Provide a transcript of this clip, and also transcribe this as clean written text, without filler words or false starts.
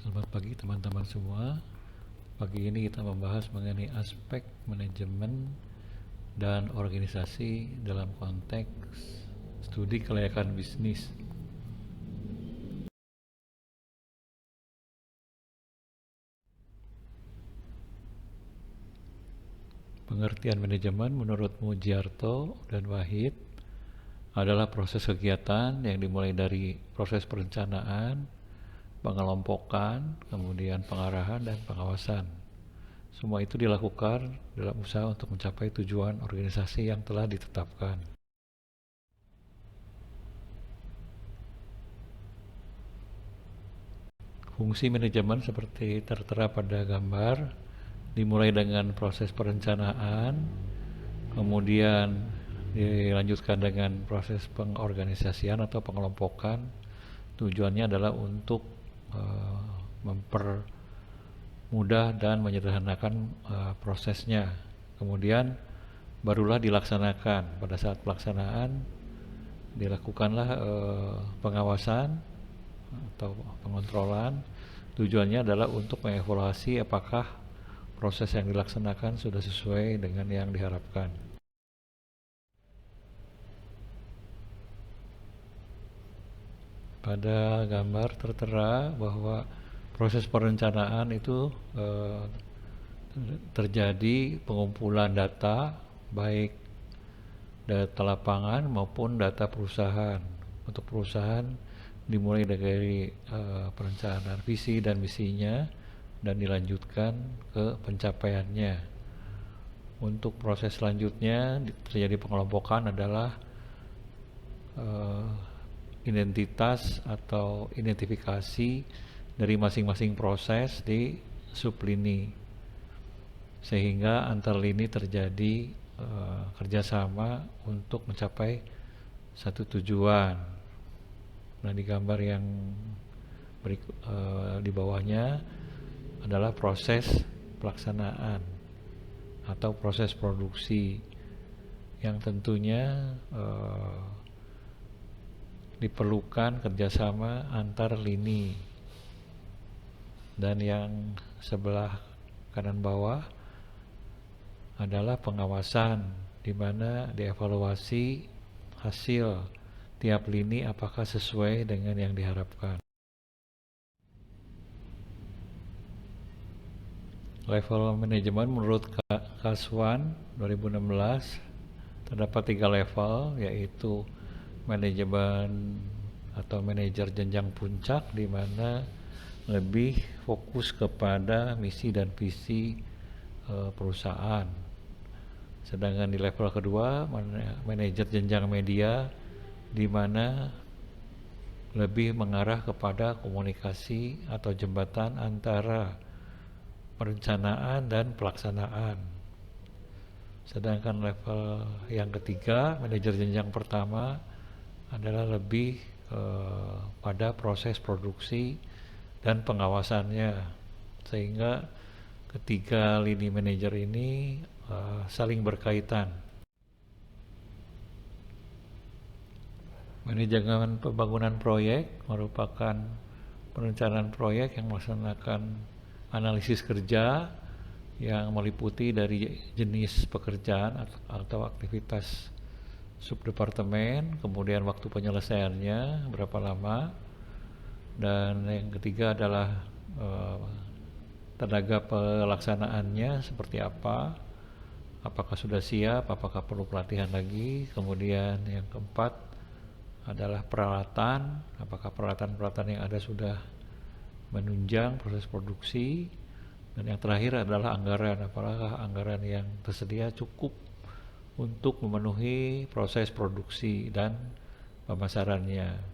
Selamat pagi teman-teman semua. Pagi ini kita membahas mengenai aspek manajemen dan organisasi dalam konteks studi kelayakan bisnis. Pengertian manajemen menurut Mujiarto dan Wahid adalah proses kegiatan yang dimulai dari proses perencanaan, pengelompokan, kemudian pengarahan dan pengawasan. Semua itu dilakukan dalam usaha untuk mencapai tujuan organisasi yang telah ditetapkan. Fungsi manajemen seperti tertera pada gambar dimulai dengan proses perencanaan, kemudian dilanjutkan dengan proses pengorganisasian atau pengelompokan. Tujuannya adalah untuk mempermudah dan menyederhanakan prosesnya. Kemudian barulah dilaksanakan. Pada saat pelaksanaan dilakukanlah pengawasan atau pengontrolan. Tujuannya adalah untuk mengevaluasi apakah proses yang dilaksanakan sudah sesuai dengan yang diharapkan. Pada gambar tertera bahwa proses perencanaan itu terjadi pengumpulan data, baik data lapangan maupun data perusahaan. Untuk perusahaan dimulai dari perencanaan visi dan misinya dan dilanjutkan ke pencapaiannya. Untuk proses selanjutnya terjadi pengelompokan adalah identitas atau identifikasi dari masing-masing proses di sublini, sehingga antar lini terjadi kerjasama untuk mencapai satu tujuan. Nah, di gambar yang di bawahnya adalah proses pelaksanaan atau proses produksi yang tentunya diperlukan kerjasama antar lini. Dan yang sebelah kanan bawah adalah pengawasan, di mana dievaluasi hasil tiap lini apakah sesuai dengan yang diharapkan. Level manajemen menurut Kaswan 2016 terdapat 3 level, yaitu manajemen atau manajer jenjang puncak, di mana lebih fokus kepada misi dan visi perusahaan. Sedangkan di level kedua, manajer jenjang media, di mana lebih mengarah kepada komunikasi atau jembatan antara perencanaan dan pelaksanaan. Sedangkan level yang ketiga, manajer jenjang pertama, adalah lebih pada proses produksi dan pengawasannya, sehingga ketiga lini manajer ini saling berkaitan. Manajemen pembangunan proyek merupakan perencanaan proyek yang melaksanakan analisis kerja yang meliputi dari jenis pekerjaan atau aktivitas subdepartemen, kemudian waktu penyelesaiannya berapa lama, dan yang ketiga adalah tenaga pelaksanaannya seperti apa, apakah sudah siap, apakah perlu pelatihan lagi. Kemudian yang keempat adalah peralatan, apakah peralatan-peralatan yang ada sudah menunjang proses produksi. Dan yang terakhir adalah anggaran, apakah anggaran yang tersedia cukup untuk memenuhi proses produksi dan pemasarannya.